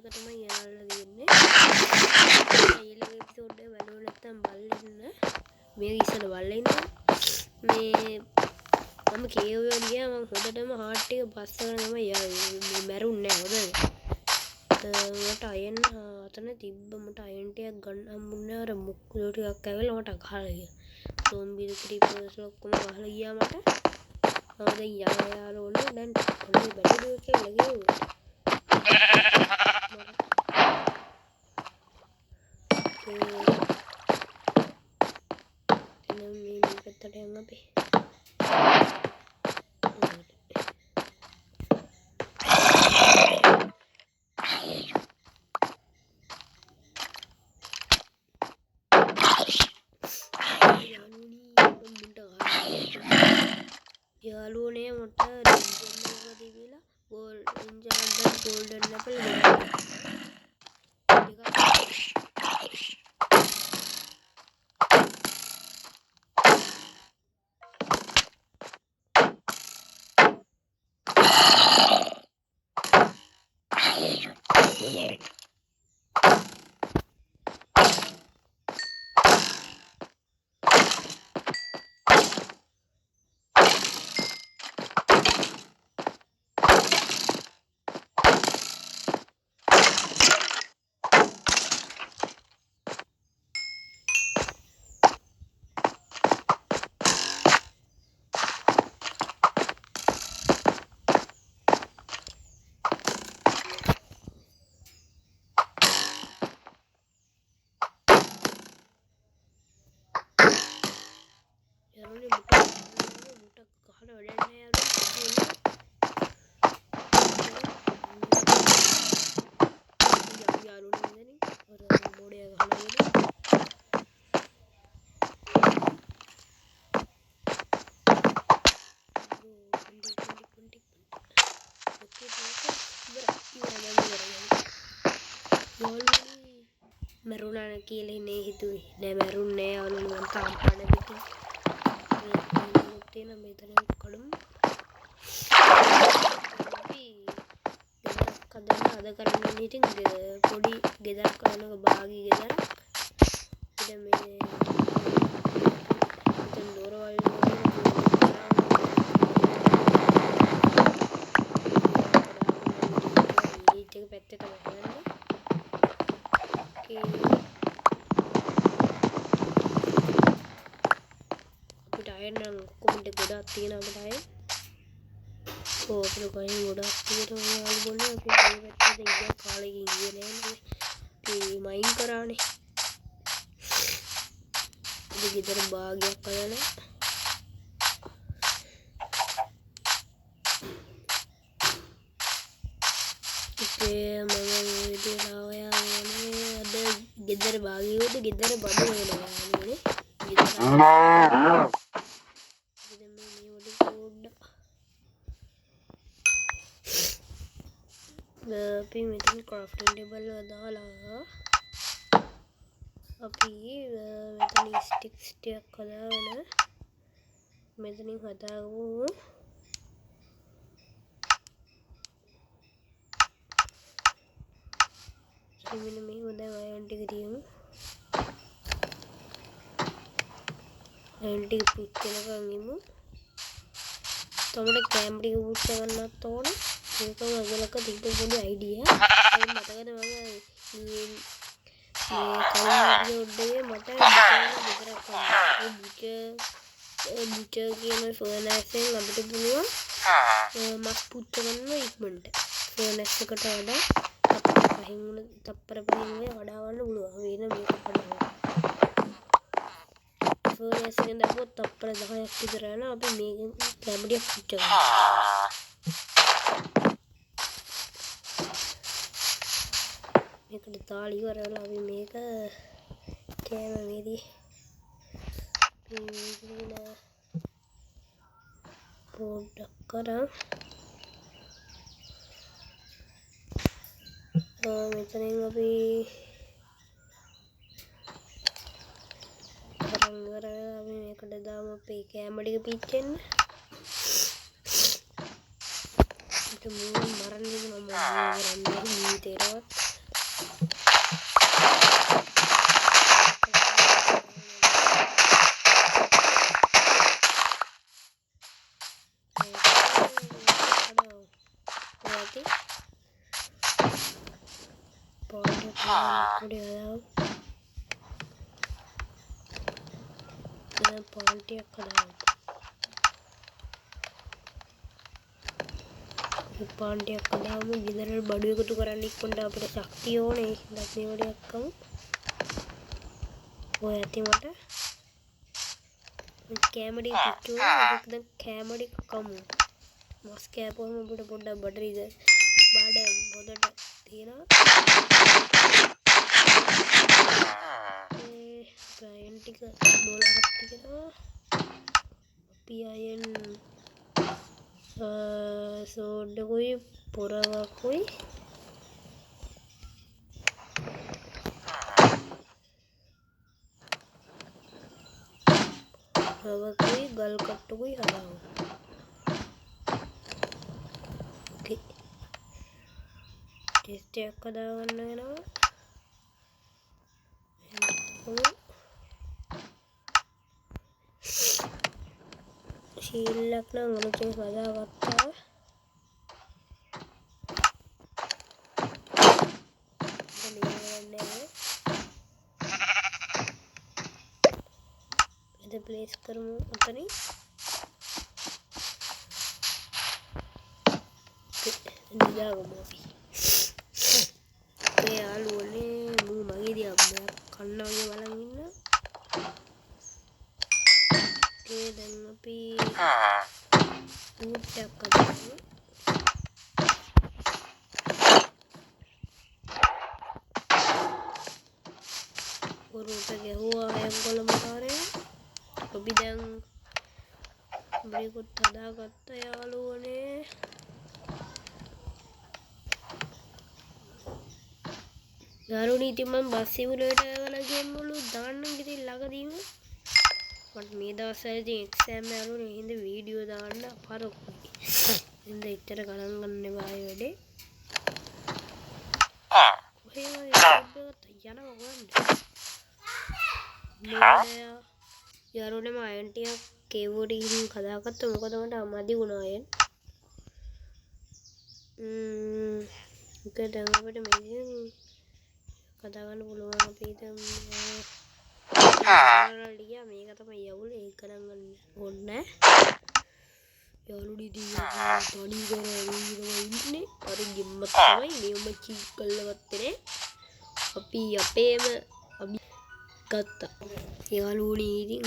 එක තමයි යාළුවලා දෙන්නේ. ඊළඟ එපිසෝඩ් එක බලුව නැත්නම් බලන්න. මේක ඉස්සර බලලා ඉන්න. මේ මම කේවුවා ගියා මම හොඳටම හાર્ට් එක බස්සගෙන තමයි මැරුන්නේ නැහැ හොඳද. මට අයන් අතන තිබ්බ මට අයන් ටිකක් ගන්න හම්බුනේ අර මුක්කුලෝ ටිකක් ඇවිල්ලා මට ගහලා ගියා. සෝම්බි ක්‍රීපර්ස් ඔක්කොම ගහලා ගියා මට. මම දැන් යාළුවෝ දැන් පොඩි බැටරි එකක් කියලා ගියා. මේ පැත්තට යන්න අපි. යාළුවනේ මට රින්ජන් එක දීලා ගෝල්ඩන් ඇපල් මරුණා කියලා ඉන්නේ හිතුවේ නෑ මරුන්නේ නෑ යාළුවෝ මම තාම පණ පිටින් මේ තියෙන මෙතන කඩමු අපි ගෙදරක් හදන්න අද කරන්නේ ඉතින් පොඩි ගෙදරක් හදනක බාගී ගෙදරක් ඉතින් මේ ඉතින් දොරවල් ඒක පැත්තට හදන්නේ අපිට අයන්න කොමෙන්ට් ගොඩක් තියෙනවා අපිට අය. අපිට කයින් ගොඩක් තියෙනවා යාළුවෝ අපි මේ පැත්තට ඉන්න කාලෙකින් ගියේ නෑනේ. අපි මයින් කරානේ. ඉතින් ගෙදර භාගයක් අයලා මම විදියට ආවයානේ අද ගෙදර භාගියෝද ගෙදර බඩ වෙනවා නේ ගෙදර මේ වල පොඩ්ඩක් අපි මෙතන ක්‍රාෆ්ටිං ටේබල් දාලා අපි මෙතන ස්ටික්ස් ටිකක් හදාගෙන මෙතනින් හදාගමු මෙන්න මේ හොඳයි අයන් ටික තියමු අයන් ටික පුච්චනකම් ඉමු තවලට කැම් ටික පුච්ච ගන්නත් ඕන ඒකම අගලක තිබ්බ පොඩි අයිඩියා ඒක මතකද මම මේ කලින් වීඩියෝ එකේ මට විතරක් කරන්න බුචර් කියන ෆර්නැස්ෙන් අපිට පුළුවන් මස් පුච්ච ගන්න ඉක්මනට ෆර්නැස් එකට වඩා තප්පර පහින් වඩා ගන්න පුළුවන් වෙන මේක කරනවා ෆර්නස් එකෙන් දැම්මොත් තප්පර 10ක් විතර යනවා අපි මේකෙන් කැමරියක් පුච්ච ගන්නවා මේකට තාලි ඉවරලා අපි මේක කැමරේදී පින්න පොඩ්ඩක් කරා මෙතනින් අපි කරන් අපි මේකට දාමු අපේ කැම ටික පිච්චෙන්න මරන්න මම කරන්නේ ජීවිතේටවත් පොඩි හදාගමු. දැන් පාන්ටියක් හදාගමු. පාන්ටියක් හදාගමු. ගෙදර බඩු එකතු කරන්න ඉක්මනට අපිට ශක්තිය ඕනේ. ඒකත් මේ වඩයක් කමු. ඔය ඇති මට කැමරි පිටුව එකක් දැන් කැමරි කමු. මස් කෑපුවම අපිට පොඩ්ඩක් බඩරිද බඩ පොදට තියෙනවා. අයන් ටික 12ක් තියෙනවා. අපි අයන් සෝඩ්ඩකුයි පොරවකුයි රවකුයි ගල් කට්ටකුයි හදාගමු. ඕකේ. ටෙස්ට් එකක් හදාගන්න වෙනවා. ශීල්ලක් නම් අලුතෙන් හදාගත්තා. प्लेस करूँ अपनी आलू मुँह मगी दिया कन्ना वाला और हुआ है कोलम අපි දැන් බ්‍රේකුත් හදාගත්තා යාළුවනේ. යාළුවනේ ඉතින් මම බස් සිමුලේටර් වල ගේම් වල දාන්නම් ඉතින් ළඟදීම. මට මේ දවස්වල ඉතින් එක්සෑම් යාළුවනේ හින්ද වීඩියෝ දාන්න අපරකුයි. හින්ද ඉතර ගණන් ගන්න එපා ඒ වැඩේ. කොහේ වගේ යනවා කොහෙන්ද? यारों मैं आयन टिया केवोडी कदा करते मुको तो मटा मदी गुना आयन के दंगा बेटे मेरे कदा करने बोलूँगा पीते लिया मेरे का तो मैं यावुल एक करंगन बोलना यारों डी दी पानी करा इतने और गिम्मत में ये मच्छी कल लगते ने अभी अपे में अभी ගත්තා. යාළුවනේ ඉතින්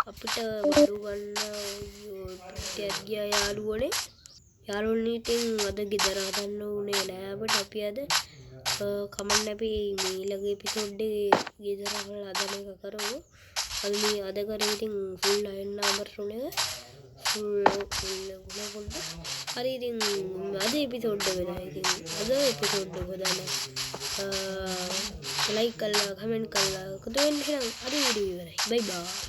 අපිට බඩු ගන්න පිටියක් ගියා යාළුවනේ. යාළුවනේ ඉතින් අද ගෙදර හදන්න උනේ නෑ අපිට. අපි අද කමන්න අපි ඊළඟ එපිසෝඩ් එකේ ගෙදර හදන එක කරමු. අද කරේ ඉතින් ෆුල් අයන් නම්බරුනේ ෆුල් ගුණ හරි ඉතින් අද එපිසෝඩ් එක වෙලා ඉතින් අද එපිසෝඩ් එක දාන්න लाइक कर ला कमेंट कर ला तो अरे वीडियो बाय बाय.